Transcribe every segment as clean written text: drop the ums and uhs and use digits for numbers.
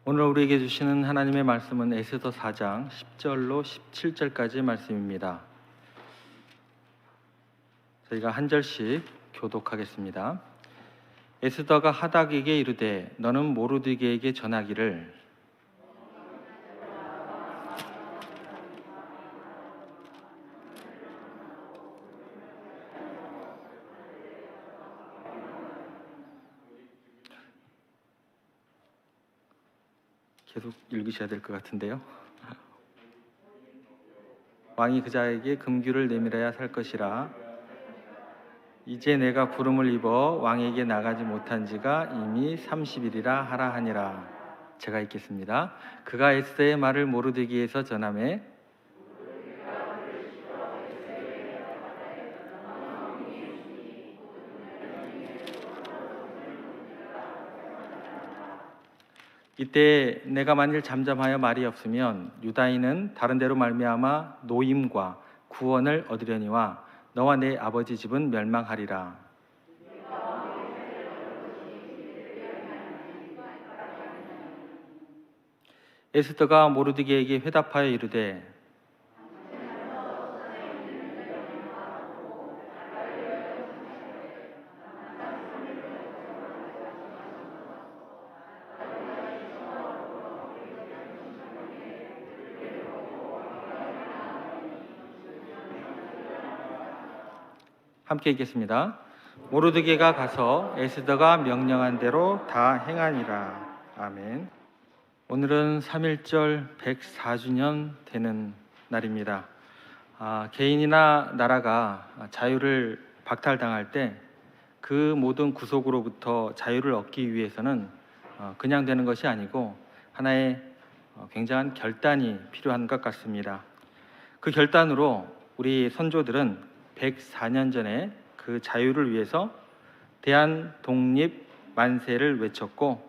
오늘 우리에게 주시는 하나님의 말씀은 에스더 4장 10절로 17절까지의 말씀입니다. 저희가 한 절씩 교독하겠습니다. 에스더가 하닥에게 이르되 너는 모르드게에게 전하기를 계속 읽으셔야 될 것 같은데요. 왕이 그자에게 금규를 내밀어야 살 것이라. 이제 내가 부름을 입어 왕에게 나가지 못한 지가 이미 30일이라 하라 하니라. 제가 읽겠습니다. 그가 에스더의 말을 모르드게에서 전하매 이때 내가 만일 잠잠하여 말이 없으면 유다인은 다른 데로 말미암아 노임과 구원을 얻으려니와 너와 내 아버지 집은 멸망하리라. 에스더가 모르드게에게 회답하여 이르되 함께 읽겠습니다. 모르드게가 가서 에스더가 명령한 대로 다 행하니라. 아멘. 오늘은 3.1절 104주년 되는 날입니다. 개인이나 나라가 자유를 박탈당할 때 그 모든 구속으로부터 자유를 얻기 위해서는 그냥 되는 것이 아니고 하나의 굉장한 결단이 필요한 것 같습니다. 그 결단으로 우리 선조들은 104년 전에 그 자유를 위해서 대한 독립 만세를 외쳤고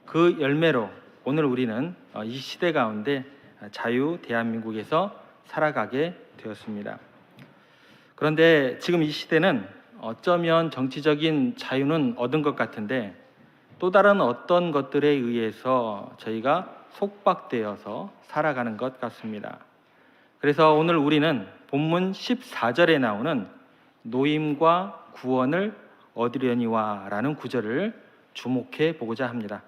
그 열매로 오늘 우리는 이 시대 가운데 자유 대한민국에서 살아가게 되었습니다. 그런데 지금 이 시대는 어쩌면 정치적인 자유는 얻은 것 같은데 또 다른 어떤 것들에 의해서 저희가 속박되어서 살아가는 것 같습니다. 그래서 오늘 우리는 본문 14절에 나오는 노임과 구원을 얻으려니와 라는 구절을 주목해 보고자 합니다.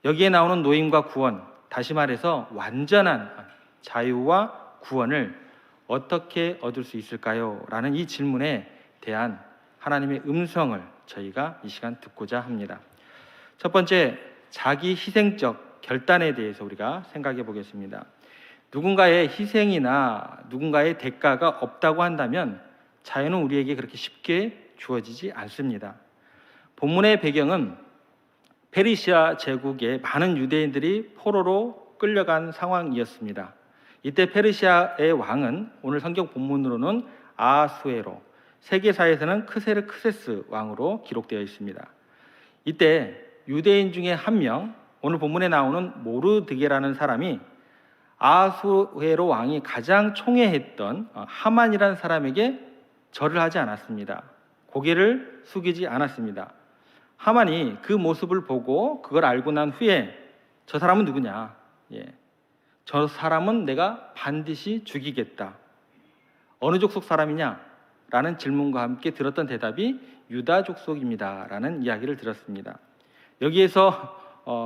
여기에 나오는 노임과 구원, 다시 말해서 완전한 자유와 구원을 어떻게 얻을 수 있을까요? 라는 이 질문에 대한 하나님의 음성을 저희가 이 시간 듣고자 합니다. 첫 번째, 자기 희생적 결단에 대해서 우리가 생각해 보겠습니다. 누군가의 희생이나 누군가의 대가가 없다고 한다면 자유는 우리에게 그렇게 쉽게 주어지지 않습니다. 본문의 배경은 페르시아 제국의 많은 유대인들이 포로로 끌려간 상황이었습니다. 이때 페르시아의 왕은 오늘 성경 본문으로는 아하수에로, 세계사에서는 크세르크세스 왕으로 기록되어 있습니다. 이때 유대인 중에 한 명, 오늘 본문에 나오는 모르드게라는 사람이 아하수에로 왕이 가장 총애했던 하만이라는 사람에게 절을 하지 않았습니다. 고개를 숙이지 않았습니다. 하만이 그 모습을 보고 그걸 알고 난 후에 저 사람은 누구냐? 저 사람은 내가 반드시 죽이겠다. 어느 족속 사람이냐? 라는 질문과 함께 들었던 대답이 유다 족속입니다. 라는 이야기를 들었습니다. 여기에서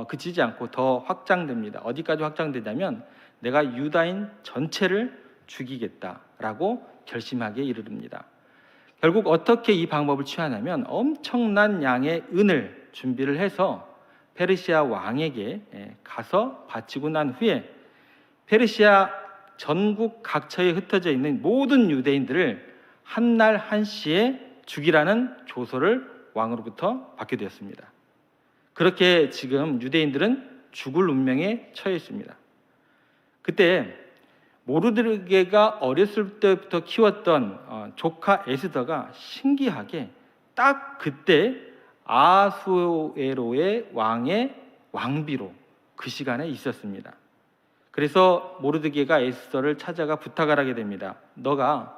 그치지 않고 더 확장됩니다. 어디까지 확장되냐면 내가 유다인 전체를 죽이겠다라고 결심하게 이르릅니다. 결국 어떻게 이 방법을 취하냐면 엄청난 양의 은을 준비를 해서 페르시아 왕에게 가서 바치고 난 후에 페르시아 전국 각처에 흩어져 있는 모든 유대인들을 한 날 한시에 죽이라는 조서를 왕으로부터 받게 되었습니다. 그렇게 지금 유대인들은 죽을 운명에 처해 있습니다. 그때 모르드게가 어렸을 때부터 키웠던 조카 에스더가 신기하게 딱 그때 아하수에로의 왕의 왕비로 그 시간에 있었습니다. 그래서 모르드게가 에스더를 찾아가 부탁을 하게 됩니다. 너가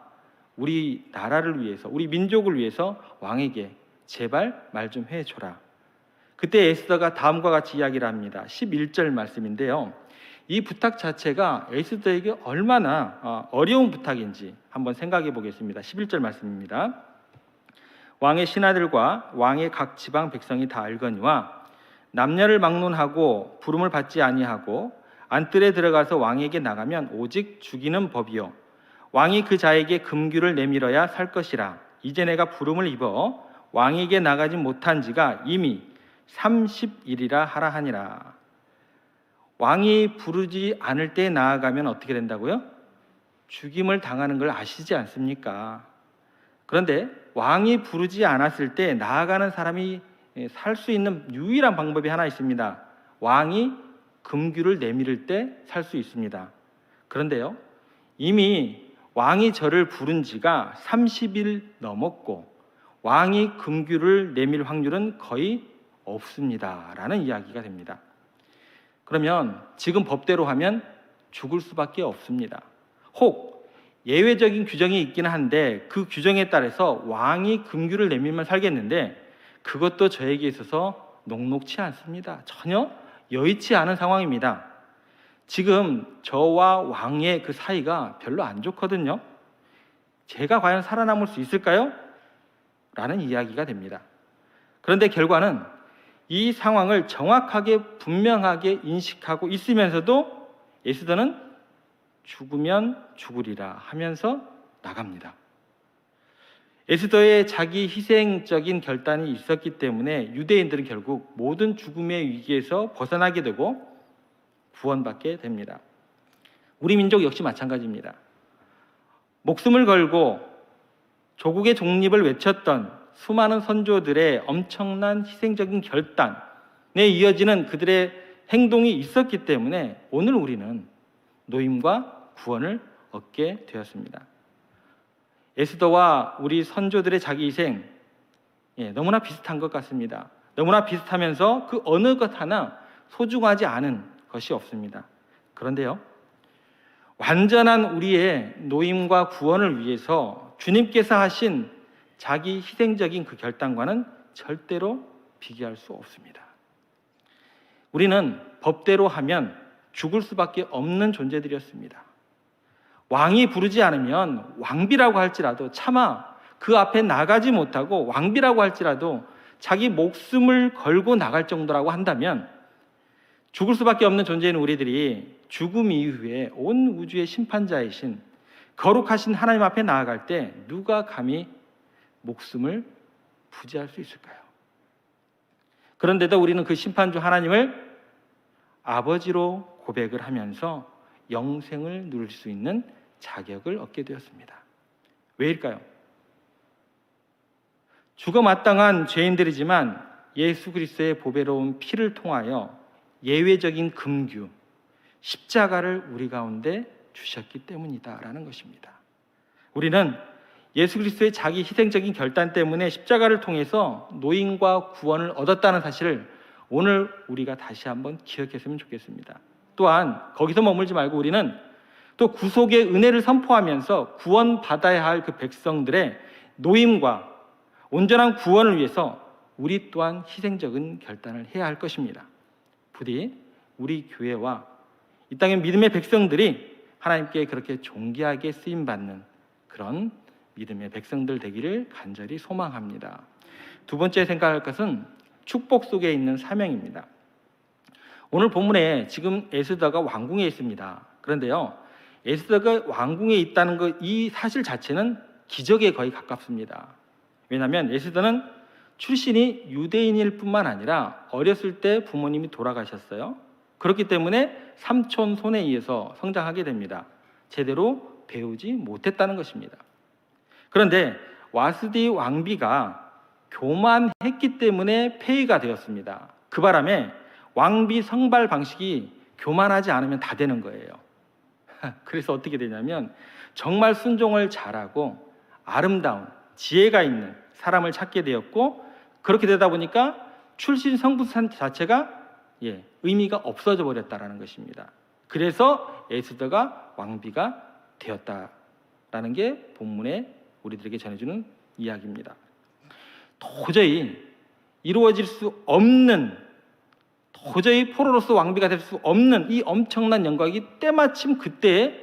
우리 나라를 위해서, 우리 민족을 위해서 왕에게 제발 말 좀 해줘라. 그때 에스더가 다음과 같이 이야기를 합니다. 11절 말씀인데요. 이 부탁 자체가 에스더에게 얼마나 어려운 부탁인지 한번 생각해 보겠습니다. 11절 말씀입니다. 왕의 신하들과 왕의 각 지방 백성이 다 알거니와 남녀를 막론하고 부름을 받지 아니하고 안뜰에 들어가서 왕에게 나가면 오직 죽이는 법이요 왕이 그 자에게 금규를 내밀어야 살 것이라. 이제 내가 부름을 입어 왕에게 나가지 못한 지가 이미 30일이라 하라 하니라. 왕이 부르지 않을 때 나아가면 어떻게 된다고요? 죽임을 당하는 걸 아시지 않습니까? 그런데 왕이 부르지 않았을 때 나아가는 사람이 살 수 있는 유일한 방법이 하나 있습니다. 왕이 금규를 내밀을 때 살 수 있습니다. 그런데요, 이미 왕이 저를 부른 지가 30일 넘었고 왕이 금규를 내밀 확률은 거의 없습니다 라는 이야기가 됩니다. 그러면 지금 법대로 하면 죽을 수밖에 없습니다. 혹 예외적인 규정이 있기는 한데 그 규정에 따라서 왕이 금규를 내밀면 살겠는데 그것도 저에게 있어서 녹록치 않습니다. 전혀 여의치 않은 상황입니다. 지금 저와 왕의 그 사이가 별로 안 좋거든요. 제가 과연 살아남을 수 있을까요? 라는 이야기가 됩니다. 그런데 결과는 이 상황을 정확하게 분명하게 인식하고 있으면서도 에스더는 죽으면 죽으리라 하면서 나갑니다. 에스더의 자기 희생적인 결단이 있었기 때문에 유대인들은 결국 모든 죽음의 위기에서 벗어나게 되고 구원받게 됩니다. 우리 민족 역시 마찬가지입니다. 목숨을 걸고 조국의 독립을 외쳤던 수많은 선조들의 엄청난 희생적인 결단에 이어지는 그들의 행동이 있었기 때문에 오늘 우리는 노임과 구원을 얻게 되었습니다. 에스더와 우리 선조들의 자기 희생 너무나 비슷한 것 같습니다. 너무나 비슷하면서 그 어느 것 하나 소중하지 않은 것이 없습니다. 그런데요, 완전한 우리의 노임과 구원을 위해서 주님께서 하신 자기 희생적인 그 결단과는 절대로 비교할 수 없습니다. 우리는 법대로 하면 죽을 수밖에 없는 존재들이었습니다. 왕이 부르지 않으면 왕비라고 할지라도 차마 그 앞에 나가지 못하고 왕비라고 할지라도 자기 목숨을 걸고 나갈 정도라고 한다면 죽을 수밖에 없는 존재인 우리들이 죽음 이후에 온 우주의 심판자이신 거룩하신 하나님 앞에 나아갈 때 누가 감히 목숨을 부지할 수 있을까요? 그런데도 우리는 그 심판주 하나님을 아버지로 고백을 하면서 영생을 누릴 수 있는 자격을 얻게 되었습니다. 왜일까요? 죽어 마땅한 죄인들이지만 예수 그리스도의 보배로운 피를 통하여 예외적인 금규, 십자가를 우리 가운데 주셨기 때문이다라는 것입니다. 우리는 예수 그리스도의 자기 희생적인 결단 때문에 십자가를 통해서 노임과 구원을 얻었다는 사실을 오늘 우리가 다시 한번 기억했으면 좋겠습니다. 또한 거기서 머물지 말고 우리는 또 구속의 은혜를 선포하면서 구원받아야 할 그 백성들의 노임과 온전한 구원을 위해서 우리 또한 희생적인 결단을 해야 할 것입니다. 부디 우리 교회와 이 땅의 믿음의 백성들이 하나님께 그렇게 존귀하게 쓰임받는 그런 믿음의 백성들 되기를 간절히 소망합니다. 두 번째 생각할 것은 축복 속에 있는 사명입니다. 오늘 본문에 지금 에스더가 왕궁에 있습니다. 그런데요, 에스더가 왕궁에 있다는 것, 이 사실 자체는 기적에 거의 가깝습니다. 왜냐하면 에스더는 출신이 유대인일 뿐만 아니라 어렸을 때 부모님이 돌아가셨어요. 그렇기 때문에 삼촌 손에 의해서 성장하게 됩니다. 제대로 배우지 못했다는 것입니다. 그런데 와스디 왕비가 교만했기 때문에 폐위가 되었습니다. 그 바람에 왕비 성발 방식이 교만하지 않으면 다 되는 거예요. 그래서 어떻게 되냐면 정말 순종을 잘하고 아름다운 지혜가 있는 사람을 찾게 되었고, 그렇게 되다 보니까 출신 성분 자체가 의미가 없어져 버렸다라는 것입니다. 그래서 에스더가 왕비가 되었다라는 게 본문에 우리들에게 전해주는 이야기입니다. 도저히 이루어질 수 없는, 도저히 포로로서 왕비가 될 수 없는 이 엄청난 영광이 때마침 그때에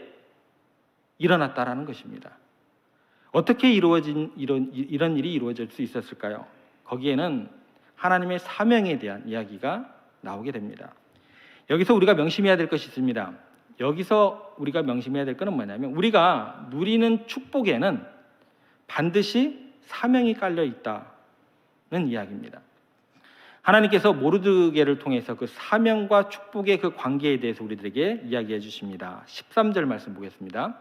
일어났다라는 것입니다. 어떻게 이루어진 이런 일이 이루어질 수 있었을까요? 거기에는 하나님의 사명에 대한 이야기가 나오게 됩니다. 여기서 우리가 명심해야 될 것이 있습니다. 여기서 우리가 명심해야 될 것은 뭐냐면, 우리가 누리는 축복에는 반드시 사명이 깔려 있다는 이야기입니다. 하나님께서 모르드게를 통해서 그 사명과 축복의 그 관계에 대해서 우리들에게 이야기해 주십니다. 13절 말씀 보겠습니다.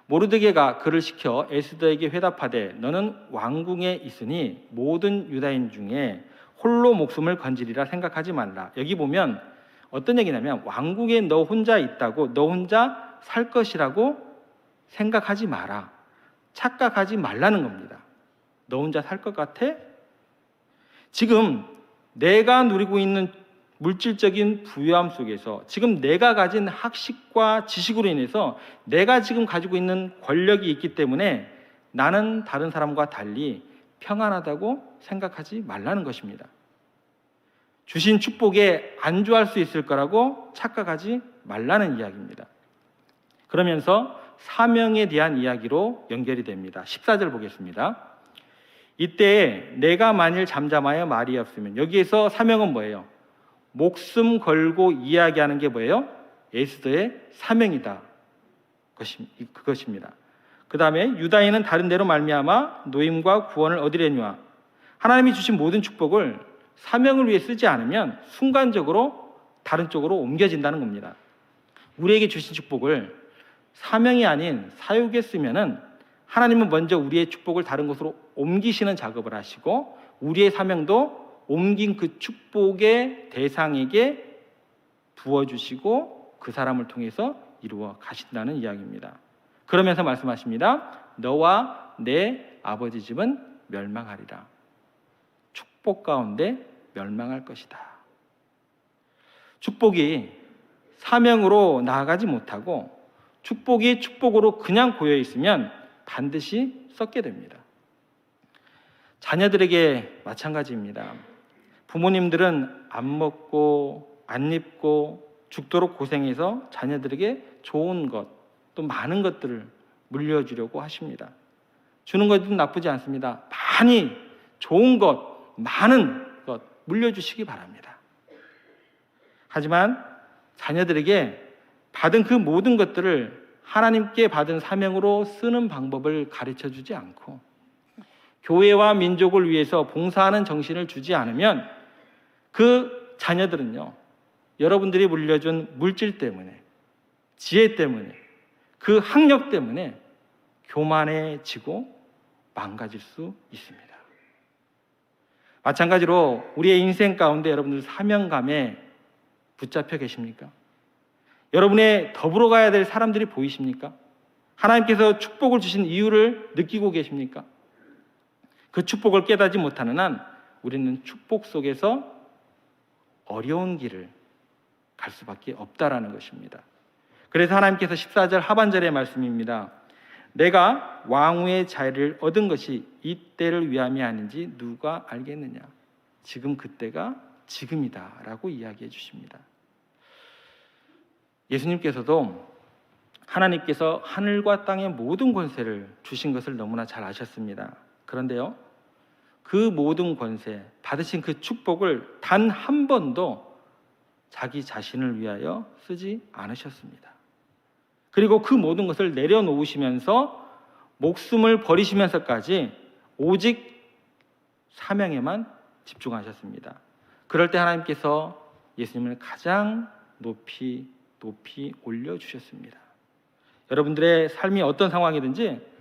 모르드게가 그를 시켜 에스더에게 회답하되 너는 왕궁에 있으니 모든 유다인 중에 홀로 목숨을 건지리라 생각하지 말라. 여기 보면 어떤 얘기냐면, 왕궁에 너 혼자 있다고, 너 혼자 살 것이라고 생각하지 마라, 착각하지 말라는 겁니다. 너 혼자 살 것 같아? 지금 내가 누리고 있는 물질적인 부유함 속에서, 지금 내가 가진 학식과 지식으로 인해서 내가 지금 가지고 있는 권력이 있기 때문에 나는 다른 사람과 달리 평안하다고 생각하지 말라는 것입니다. 주신 축복에 안주할 수 있을 거라고 착각하지 말라는 이야기입니다. 그러면서 사명에 대한 이야기로 연결이 됩니다. 14절 보겠습니다. 이때 내가 만일 잠잠하여 말이 없으면, 여기에서 사명은 뭐예요? 목숨 걸고 이야기하는 게 뭐예요? 에스더의 사명이다, 그것입니다. 그 다음에 유다인은 다른 데로 말미암아 노임과 구원을 얻으려니와, 하나님이 주신 모든 축복을 사명을 위해 쓰지 않으면 순간적으로 다른 쪽으로 옮겨진다는 겁니다. 우리에게 주신 축복을 사명이 아닌 사욕에 쓰면은 하나님은 먼저 우리의 축복을 다른 곳으로 옮기시는 작업을 하시고, 우리의 사명도 옮긴 그 축복의 대상에게 부어주시고 그 사람을 통해서 이루어 가신다는 이야기입니다. 그러면서 말씀하십니다. 너와 내 아버지 집은 멸망하리라. 축복 가운데 멸망할 것이다. 축복이 사명으로 나아가지 못하고 축복이 축복으로 그냥 고여 있으면 반드시 썩게 됩니다. 자녀들에게 마찬가지입니다. 부모님들은 안 먹고 안 입고 죽도록 고생해서 자녀들에게 좋은 것, 또 많은 것들을 물려주려고 하십니다. 주는 것은 나쁘지 않습니다. 많이 좋은 것, 많은 것 물려주시기 바랍니다. 하지만 자녀들에게 받은 그 모든 것들을 하나님께 받은 사명으로 쓰는 방법을 가르쳐주지 않고 교회와 민족을 위해서 봉사하는 정신을 주지 않으면 그 자녀들은요, 여러분들이 물려준 물질 때문에, 지혜 때문에, 그 학력 때문에 교만해지고 망가질 수 있습니다. 마찬가지로 우리의 인생 가운데 여러분들 사명감에 붙잡혀 계십니까? 여러분의 더불어 가야 될 사람들이 보이십니까? 하나님께서 축복을 주신 이유를 느끼고 계십니까? 그 축복을 깨닫지 못하는 한 우리는 축복 속에서 어려운 길을 갈 수밖에 없다라는 것입니다. 그래서 하나님께서 14절 하반절의 말씀입니다. 내가 왕후의 자리를 얻은 것이 이때를 위함이 아닌지 누가 알겠느냐. 지금 그때가 지금이다 라고 이야기해 주십니다. 예수님께서도 하나님께서 하늘과 땅의 모든 권세를 주신 것을 너무나 잘 아셨습니다. 그런데요, 그 모든 권세, 받으신 그 축복을 단 한 번도 자기 자신을 위하여 쓰지 않으셨습니다. 그리고 그 모든 것을 내려놓으시면서 목숨을 버리시면서까지 오직 사명에만 집중하셨습니다. 그럴 때 하나님께서 예수님을 가장 높이 올려주셨습니다. 여러분들의 삶이 어떤 상황이든지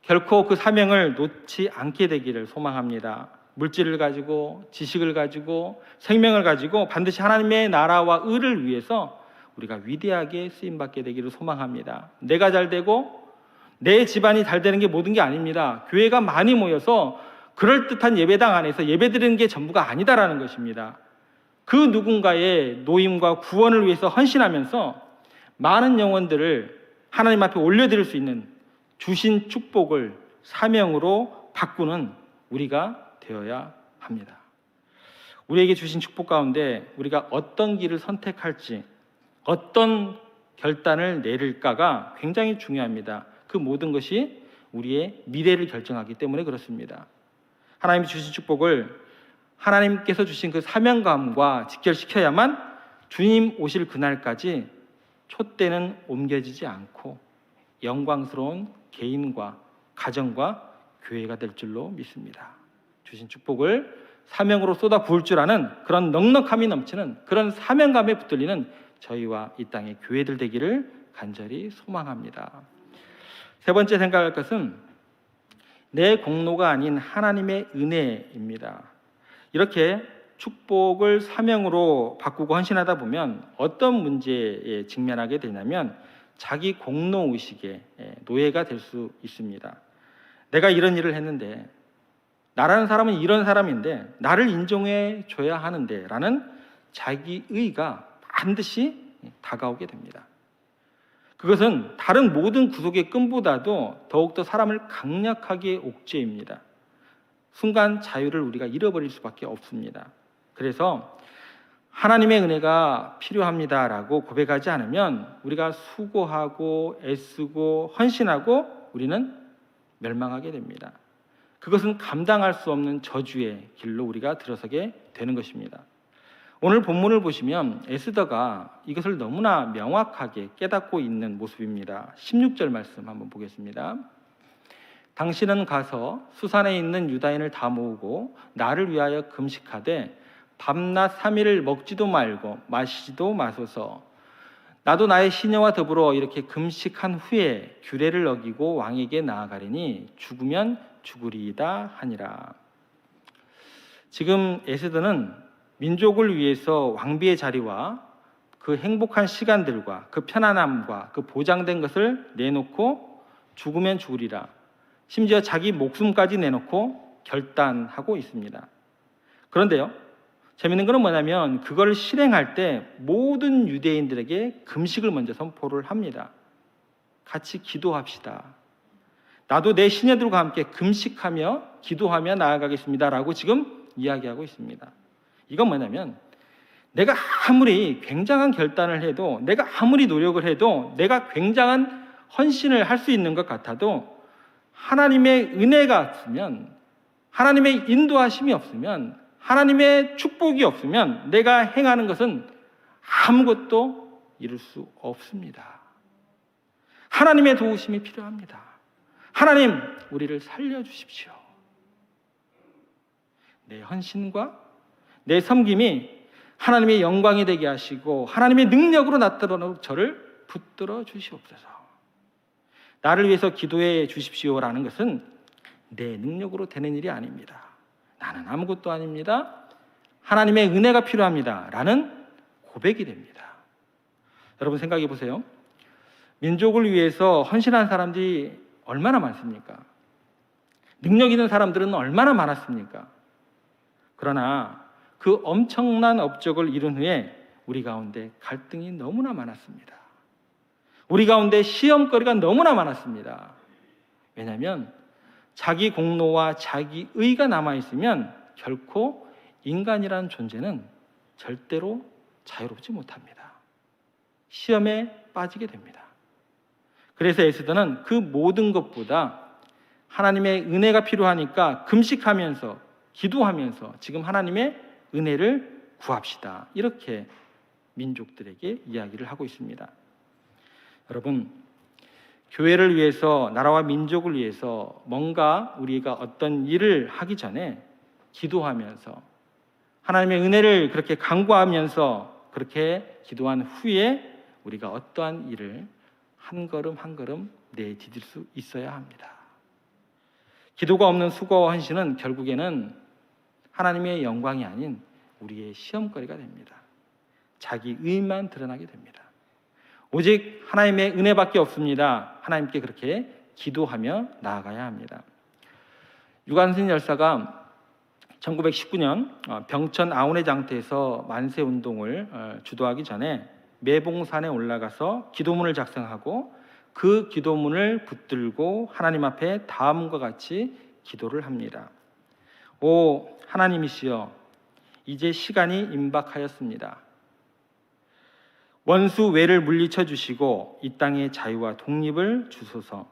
결코 그 사명을 놓지 않게 되기를 소망합니다. 물질을 가지고, 지식을 가지고, 생명을 가지고 반드시 하나님의 나라와 의를 위해서 우리가 위대하게 쓰임받게 되기를 소망합니다. 내가 잘 되고 내 집안이 잘 되는 게 모든 게 아닙니다. 교회가 많이 모여서 그럴듯한 예배당 안에서 예배드리는 게 전부가 아니다라는 것입니다. 그 누군가의 노임과 구원을 위해서 헌신하면서 많은 영혼들을 하나님 앞에 올려드릴 수 있는 주신 축복을 사명으로 바꾸는 우리가 되어야 합니다. 우리에게 주신 축복 가운데 우리가 어떤 길을 선택할지, 어떤 결단을 내릴까가 굉장히 중요합니다. 그 모든 것이 우리의 미래를 결정하기 때문에 그렇습니다. 하나님이 주신 축복을 하나님께서 주신 그 사명감과 직결시켜야만 주님 오실 그날까지 촛대는 옮겨지지 않고 영광스러운 개인과 가정과 교회가 될 줄로 믿습니다. 주신 축복을 사명으로 쏟아 부을 줄 아는 그런 넉넉함이 넘치는 그런 사명감에 붙들리는 저희와 이 땅의 교회들 되기를 간절히 소망합니다. 세 번째 생각할 것은 내 공로가 아닌 하나님의 은혜입니다. 이렇게 축복을 사명으로 바꾸고 헌신하다 보면 어떤 문제에 직면하게 되냐면 자기 공로의식의 노예가 될 수 있습니다. 내가 이런 일을 했는데, 나라는 사람은 이런 사람인데 나를 인정해 줘야 하는데 라는 자기의가 반드시 다가오게 됩니다. 그것은 다른 모든 구속의 끈보다도 더욱더 사람을 강력하게 옥죄입니다. 순간 자유를 우리가 잃어버릴 수밖에 없습니다. 그래서 하나님의 은혜가 필요합니다라고 고백하지 않으면 우리가 수고하고 애쓰고 헌신하고 우리는 멸망하게 됩니다. 그것은 감당할 수 없는 저주의 길로 우리가 들어서게 되는 것입니다. 오늘 본문을 보시면 에스더가 이것을 너무나 명확하게 깨닫고 있는 모습입니다. 16절 말씀 한번 보겠습니다. 당신은 가서 수산에 있는 유다인을 다 모으고 나를 위하여 금식하되 밤낮 3일을 먹지도 말고 마시지도 마소서. 나도 나의 시녀와 더불어 이렇게 금식한 후에 규례를 어기고 왕에게 나아가리니 죽으면 죽으리이다 하니라. 지금 에스더는 민족을 위해서 왕비의 자리와 그 행복한 시간들과 그 편안함과 그 보장된 것을 내놓고 죽으면 죽으리라, 심지어 자기 목숨까지 내놓고 결단하고 있습니다. 그런데요, 재밌는 것은 뭐냐면 그걸 실행할 때 모든 유대인들에게 금식을 먼저 선포를 합니다. 같이 기도합시다. 나도 내 시녀들과 함께 금식하며 기도하며 나아가겠습니다 라고 지금 이야기하고 있습니다. 이건 뭐냐면 내가 아무리 굉장한 결단을 해도, 내가 아무리 노력을 해도, 내가 굉장한 헌신을 할 수 있는 것 같아도 하나님의 은혜가 없으면, 하나님의 인도하심이 없으면, 하나님의 축복이 없으면 내가 행하는 것은 아무것도 이룰 수 없습니다. 하나님의 도우심이 필요합니다. 하나님, 우리를 살려주십시오. 내 헌신과 내 섬김이 하나님의 영광이 되게 하시고 하나님의 능력으로 나타나도록 저를 붙들어 주시옵소서. 나를 위해서 기도해 주십시오라는 것은 내 능력으로 되는 일이 아닙니다. 나는 아무것도 아닙니다. 하나님의 은혜가 필요합니다 라는 고백이 됩니다. 여러분 생각해 보세요. 민족을 위해서 헌신한 사람들이 얼마나 많습니까? 능력 있는 사람들은 얼마나 많았습니까? 그러나 그 엄청난 업적을 이룬 후에 우리 가운데 갈등이 너무나 많았습니다. 우리 가운데 시험거리가 너무나 많았습니다. 왜냐하면 자기 공로와 자기 의가 남아있으면 결코 인간이라는 존재는 절대로 자유롭지 못합니다. 시험에 빠지게 됩니다. 그래서 에스더는 그 모든 것보다 하나님의 은혜가 필요하니까 금식하면서 기도하면서 지금 하나님의 은혜를 구합시다, 이렇게 민족들에게 이야기를 하고 있습니다. 여러분, 교회를 위해서, 나라와 민족을 위해서 뭔가 우리가 어떤 일을 하기 전에 기도하면서 하나님의 은혜를 그렇게 간구하면서 그렇게 기도한 후에 우리가 어떠한 일을 한 걸음 한 걸음 내디딜 수 있어야 합니다. 기도가 없는 수고와 헌신은 결국에는 하나님의 영광이 아닌 우리의 시험거리가 됩니다. 자기 의만 드러나게 됩니다. 오직 하나님의 은혜밖에 없습니다. 하나님께 그렇게 기도하며 나아가야 합니다. 유관순 열사가 1919년 병천 아우네 장터에서 만세 운동을 주도하기 전에 매봉산에 올라가서 기도문을 작성하고 그 기도문을 붙들고 하나님 앞에 다음과 같이 기도를 합니다. 오 하나님이시여, 이제 시간이 임박하였습니다. 원수 외를 물리쳐 주시고 이 땅의 자유와 독립을 주소서.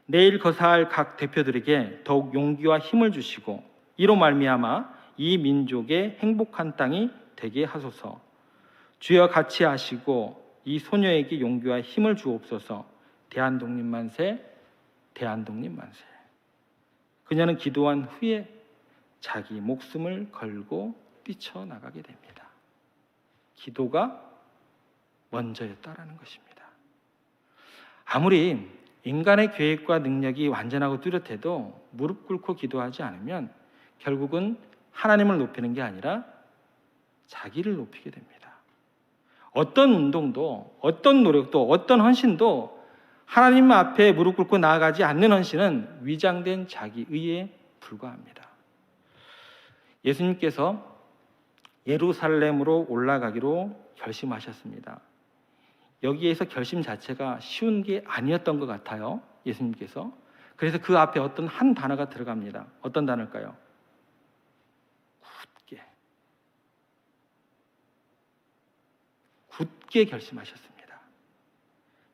내일 거사할 각 대표들에게 더욱 용기와 힘을 주시고 이로 말미암아 이 민족의 행복한 땅이 되게 하소서. 주여 같이 하시고 이 소녀에게 용기와 힘을 주옵소서. 대한독립 만세, 대한독립 만세. 그녀는 기도한 후에 자기 목숨을 걸고 뛰쳐나가게 됩니다. 기도가 먼저였다라는 것입니다. 아무리 인간의 계획과 능력이 완전하고 뚜렷해도 무릎 꿇고 기도하지 않으면 결국은 하나님을 높이는 게 아니라 자기를 높이게 됩니다. 어떤 운동도, 어떤 노력도, 어떤 헌신도 하나님 앞에 무릎 꿇고 나아가지 않는 헌신은 위장된 자기의에 불과합니다. 예수님께서 예루살렘으로 올라가기로 결심하셨습니다. 여기에서 결심 자체가 쉬운 게 아니었던 것 같아요. 예수님께서. 그래서 그 앞에 어떤 한 단어가 들어갑니다. 어떤 단어일까요? 굳게 결심하셨습니다.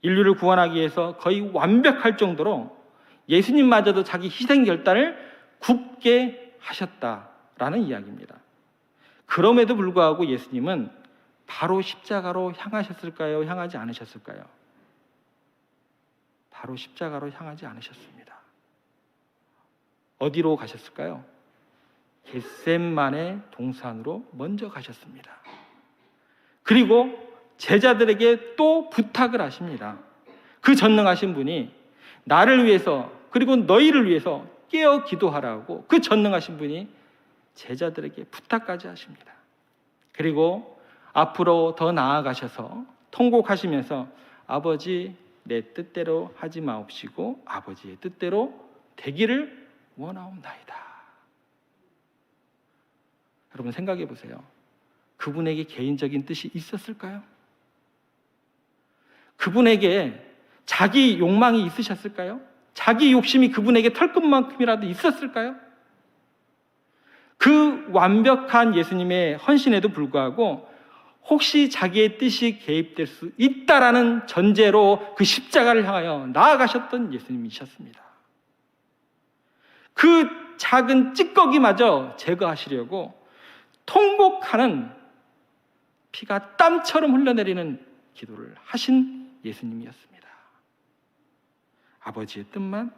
인류를 구원하기 위해서 거의 완벽할 정도로 예수님마저도 자기 희생 결단을 굳게 하셨다라는 이야기입니다. 그럼에도 불구하고 예수님은 바로 십자가로 향하셨을까요? 향하지 않으셨을까요? 바로 십자가로 향하지 않으셨습니다. 어디로 가셨을까요? 겟셋만의 동산으로 먼저 가셨습니다. 그리고 제자들에게 또 부탁을 하십니다. 그 전능하신 분이 나를 위해서 그리고 너희를 위해서 깨어 기도하라고 그 전능하신 분이 제자들에게 부탁까지 하십니다. 그리고 앞으로 더 나아가셔서 통곡하시면서 아버지 내 뜻대로 하지 마옵시고 아버지의 뜻대로 되기를 원하옵나이다. 여러분 생각해 보세요. 그분에게 개인적인 뜻이 있었을까요? 그분에게 자기 욕망이 있으셨을까요? 자기 욕심이 그분에게 털끝만큼이라도 있었을까요? 그 완벽한 예수님의 헌신에도 불구하고 혹시 자기의 뜻이 개입될 수 있다라는 전제로 그 십자가를 향하여 나아가셨던 예수님이셨습니다. 그 작은 찌꺼기마저 제거하시려고 통곡하는 피가 땀처럼 흘러내리는 기도를 하신 예수님이었습니다. 아버지의 뜻만,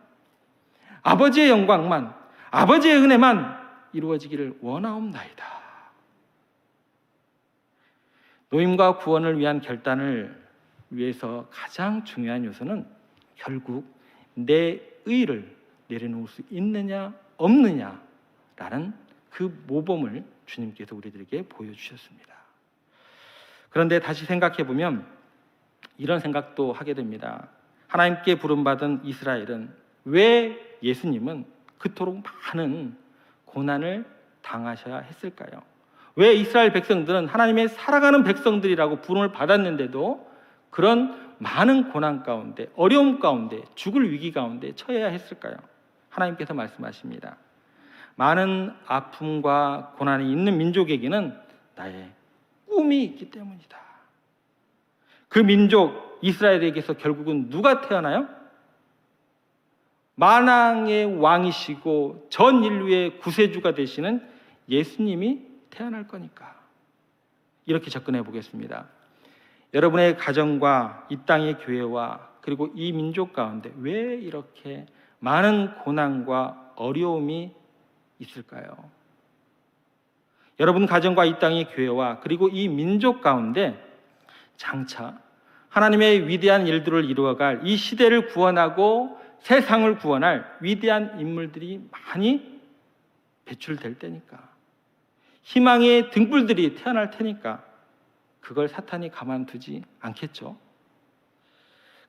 아버지의 영광만, 아버지의 은혜만 이루어지기를 원하옵나이다. 노임과 구원을 위한 결단을 위해서 가장 중요한 요소는 결국 내 의를 내려놓을 수 있느냐 없느냐라는 그 모범을 주님께서 우리들에게 보여주셨습니다. 그런데 다시 생각해 보면 이런 생각도 하게 됩니다. 하나님께 부름받은 이스라엘은 왜 예수님은 그토록 많은 고난을 당하셔야 했을까요? 왜 이스라엘 백성들은 하나님의 살아가는 백성들이라고 부름을 받았는데도 그런 많은 고난 가운데, 어려움 가운데, 죽을 위기 가운데 처해야 했을까요? 하나님께서 말씀하십니다. 많은 아픔과 고난이 있는 민족에게는 나의 꿈이 있기 때문이다. 그 민족 이스라엘에게서 결국은 누가 태어나요? 만왕의 왕이시고 전 인류의 구세주가 되시는 예수님이 태어날 거니까. 이렇게 접근해 보겠습니다. 여러분의 가정과 이 땅의 교회와 그리고 이 민족 가운데 왜 이렇게 많은 고난과 어려움이 있을까요? 여러분 가정과 이 땅의 교회와 그리고 이 민족 가운데 장차 하나님의 위대한 일들을 이루어갈 이 시대를 구원하고 세상을 구원할 위대한 인물들이 많이 배출될 때니까, 희망의 등불들이 태어날 테니까 그걸 사탄이 가만두지 않겠죠.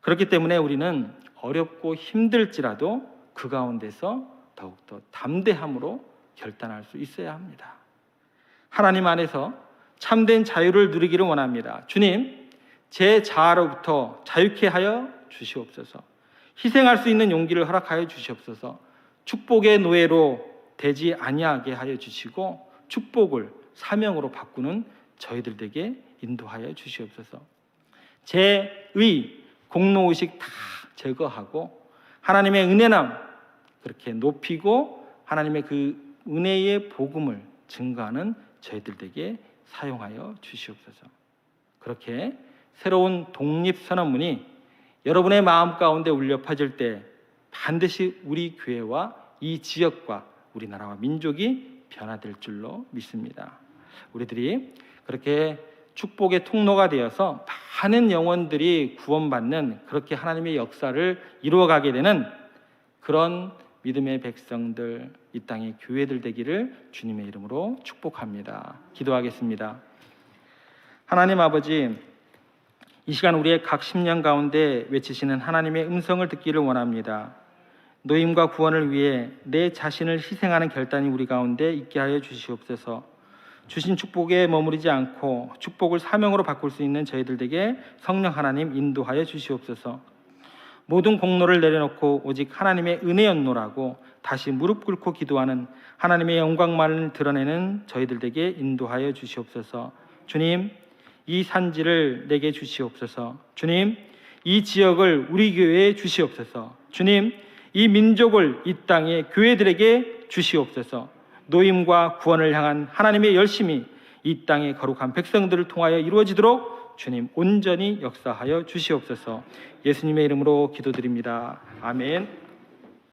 그렇기 때문에 우리는 어렵고 힘들지라도 그 가운데서 더욱더 담대함으로 결단할 수 있어야 합니다. 하나님 안에서 참된 자유를 누리기를 원합니다. 주님, 제 자아로부터 자유케 하여 주시옵소서. 희생할 수 있는 용기를 허락하여 주시옵소서. 축복의 노예로 되지 아니하게 하여 주시고 축복을 사명으로 바꾸는 저희들 되게 인도하여 주시옵소서. 제의, 공로의식 다 제거하고 하나님의 은혜남 그렇게 높이고 하나님의 그 은혜의 복음을 증거하는 저희들 되게 사용하여 주시옵소서. 그렇게 새로운 독립선언문이 여러분의 마음 가운데 울려 퍼질 때 반드시 우리 교회와 이 지역과 우리나라와 민족이 변화될 줄로 믿습니다. 우리들이 그렇게 축복의 통로가 되어서 많은 영혼들이 구원받는 그렇게 하나님의 역사를 이루어가게 되는 그런 믿음의 백성들, 이 땅의 교회들 되기를 주님의 이름으로 축복합니다. 기도하겠습니다. 하나님 아버지, 이 시간 우리의 각 심령 가운데 외치시는 하나님의 음성을 듣기를 원합니다. 노임과 구원을 위해 내 자신을 희생하는 결단이 우리 가운데 있게 하여 주시옵소서. 주신 축복에 머무르지 않고 축복을 사명으로 바꿀 수 있는 저희들에게 성령 하나님 인도하여 주시옵소서. 모든 공로를 내려놓고 오직 하나님의 은혜였노라고 다시 무릎 꿇고 기도하는 하나님의 영광만을 드러내는 저희들에게 인도하여 주시옵소서. 주님, 이 산지를 내게 주시옵소서. 주님, 이 지역을 우리 교회에 주시옵소서. 주님, 이 민족을 이 땅의 교회들에게 주시옵소서. 노임과 구원을 향한 하나님의 열심이 이 땅의 거룩한 백성들을 통하여 이루어지도록 주님 온전히 역사하여 주시옵소서. 예수님의 이름으로 기도드립니다. 아멘.